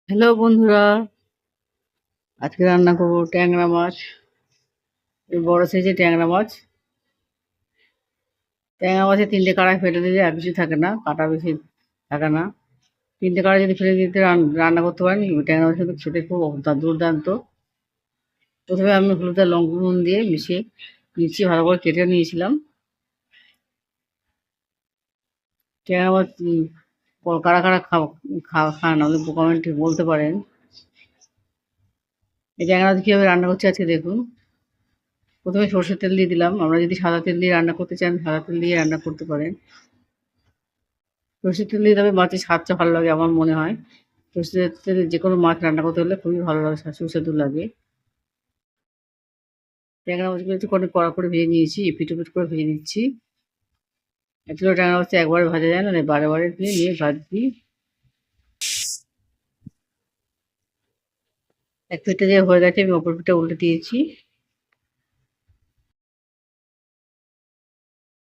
Hello বন্ধুরা, আজকে রান্না করবো ট্যাংরা মাছ। এই বড় সাইজের ট্যাংরা মাছ। ট্যাংরা মাছে 3টে কাঁটা ফেলে দিলে আর কিছু থাকে না, কাঁটা বেশি থাকে না। 3টে কাঁটা যদি ফেলে দিতে রান্না করতে পারেন, ট্যাংরা মাছ কিন্তু খেতে খুব দুর্দান্ত। প্রথমে আমি হলুদ আর লঙ্কা নুন দিয়ে মিশিয়ে নিচ্ছি, ভালো করে কেটে নিয়েছিলাম। ট্যাংরা মাছ কারা কারা খান আপনি কমেন্টে বলতে পারেন। এই ট্যাংরা মাছ কীভাবে রান্না করছি আজকে দেখুন। প্রথমে সরষের তেল দিয়ে দিলাম। আমরা যদি সাদা তেল দিয়ে রান্না করতে চান, সাদা তেল দিয়ে রান্না করতে পারেন। সরষের তেল দিয়ে তবে মাছের স্বাদটা ভালো লাগে আমার মনে হয়। সরষের তেলে যে কোনো মাছ রান্না করতে হলে খুবই ভালো লাগে, সুস্বাদু লাগে। ট্যাংরা মাছগুলো একটু কড়া করে ভেজে নিয়েছি, এপিট ওপিট করে ভেজে নিচ্ছি। 1 কিলো ট্যাংরা মাছ একবারে ভাজা যায় না, বারে বারে নিয়ে ভাজছি। এক পিঠটা দিয়ে হয়ে গেছে, আমি অপর পিঠটা উল্টে দিয়েছি।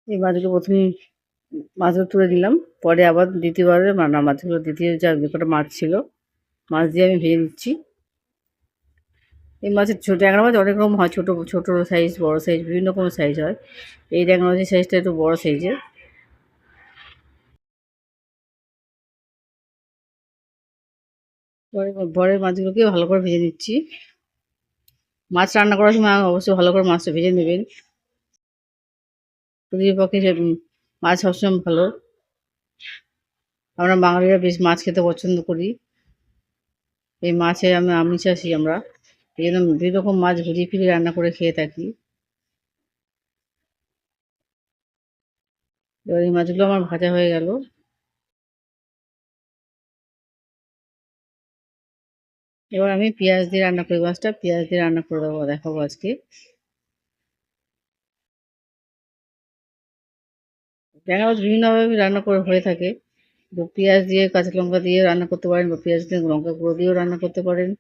এই মাছগুলো প্রথমে মাছগুলো তুলে দিলাম, পরে আবার দ্বিতীয়বারে মাছগুলো দ্বিতীয় যে কটা মাছ ছিল মাছ দিয়ে আমি ভেজে দিচ্ছি। এই মাছের ট্যাংরা মাছ অনেক রকম হয়, ছোটো ছোটো সাইজ, বড় সাইজ, বিভিন্ন রকম সাইজ হয়। এই ট্যাংরা মাছের সাইজটা একটু বড় সাইজের। পরে মাছগুলোকে ভালো করে ভেজে নিচ্ছি। মাছ রান্না করার সময় অবশ্যই ভালো করে মাছটা ভেজে নেবেন। শরীরের পক্ষে মাছ সবসময় ভালো। আমরা বাঙালিরা বেশ মাছ খেতে পছন্দ করি। এই মাছে আমি চাষি আমরা, এই জন্য বিভিন্ন রকম মাছ ঘুরিয়ে ফিরিয়ে রান্না করে খেয়ে থাকি। এবার এই মাছগুলো আমার ভাজা হয়ে গেল। এবার আমি পেঁয়াজ দিয়ে রান্না করি, মাছটা পেঁয়াজ দিয়ে রান্না করে দেখাবো আজকে। ট্যাংরা মাছ বিভিন্নভাবে রান্না করে হয়ে থাকে। পেঁয়াজ দিয়ে, কাঁচা লঙ্কা দিয়ে রান্না করতে পারেন, বা পেঁয়াজ দিয়ে লঙ্কা গুঁড়ো দিয়েও রান্না করতে পারেন।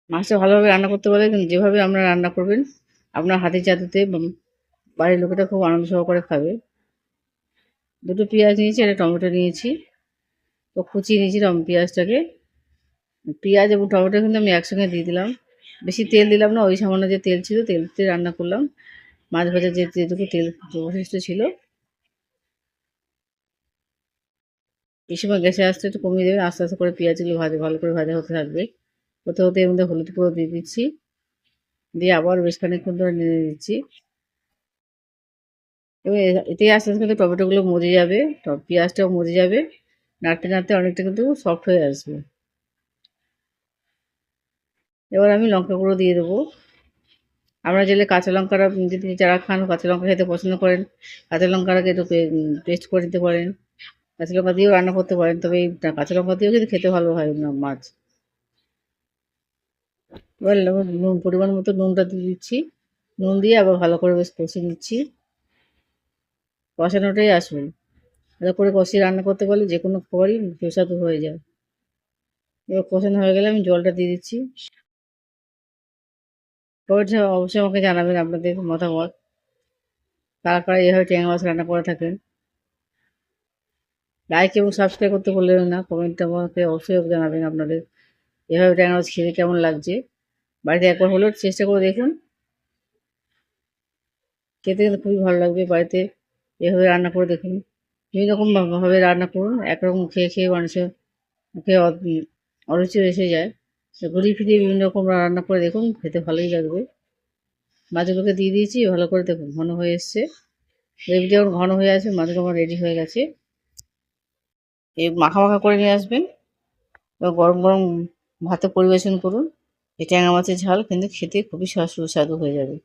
মাছটা ভালোভাবে রান্না করতে পারলে কিন্তু যেভাবে আপনারা রান্না করবেন, আপনার হাতের জাদুতে বাড়ির লোকেরা খুব আনন্দ সহকারে খাবে। 2টো পেঁয়াজ নিয়েছি, একটা টমেটো নিয়েছি, তো কুচিয়ে নিয়েছি পেঁয়াজটাকে। পেঁয়াজ এবং টমেটো কিন্তু আমি একসঙ্গে দিয়ে দিলাম, বেশি তেল দিলাম না, ওই সামান্য যে তেল ছিল তেলতে রান্না করলাম। মাছ ভাজার যেটুকু তেল অবশিষ্ট ছিল, এই সময় গ্যাসের আঁচটা একটু কমিয়ে দেবেন। আস্তে আস্তে করে পেঁয়াজগুলো ভালো করে ভাজা হতে থাকবে। হতে হতে এর মধ্যে হলুদ গুঁড়ো দিয়ে দিচ্ছি, দিয়ে আবার বেশ খানিকক্ষণ ধরে নেড়ে দিচ্ছি। এবং এতে আস্তে আস্তে কিন্তু টমেটোগুলো মজে যাবে, পেঁয়াজটাও মজে যাবে। নাড়তে নাড়তে অনেকটা কিন্তু সফট হয়ে আসবে। এবার আমি লঙ্কা গুঁড়ো দিয়ে দেবো। আমরা চাইলে কাঁচা লঙ্কাটা যদি যারা খান কাঁচা লঙ্কা খেতে পছন্দ করেন, কাঁচা লঙ্কাটাকে একটু পেস্ট করে দিতে পারেন। কাঁচা লঙ্কা দিয়েও রান্না করতে পারেন, তবে এই কাঁচা লঙ্কা দিয়েও কিন্তু খেতে ভালো হয় না মাছ। এবার নুন, পরিমাণ মতো নুনটা দিয়ে দিচ্ছি। নুন দিয়ে আবার ভালো করে বেশ কষিয়ে নিচ্ছি। কষানোটাই আসবে, ভালো করে কষিয়ে রান্না করতে পারলে যে কোনো খাবারই সুস্বাদু হয়ে যায়। এবার কষানো হয়ে গেলে আমি জলটা দিয়ে দিচ্ছি। খবরটা অবশ্যই আমাকে জানাবেন আপনাদের মতামত, কারা কারা এইভাবে ট্যাংরা মাছ রান্না করে থাকেন। লাইক এবং সাবস্ক্রাইব করতে বললেন না, কমেন্টটা আমাকে অবশ্যই জানাবেন আপনাদের এভাবে ট্যাংরা মাছ খেতে কেমন লাগছে। বাড়িতে একবার হলেও চেষ্টা করে দেখুন, খেতে কিন্তু খুবই ভালো লাগবে। বাড়িতে এভাবে রান্না করে দেখুন, বিভিন্ন রকমভাবে রান্না করুন, একরকম খেয়ে খেয়ে মানুষের মুখে অরুচি এসে যায়। ঘুরিয়ে ফিরিয়ে বিভিন্ন রকম রান্না করে দেখুন, খেতে ভালোই লাগবে। মাছগুলোকে দিয়ে দিয়েছি, ভালো করে দেখুন ঘন হয়ে এসছে। গ্রেভি যখন ঘন হয়ে আসবে মাছগুলো আমার রেডি হয়ে গেছে। এই মাখা মাখা করে নিয়ে আসবেন, এবার গরম গরম ভাতে পরিবেশন করুন। এই ট্যাংরা মাছের ঝাল কিন্তু খেতে খুবই সুস্বাদু হয়ে যাবে।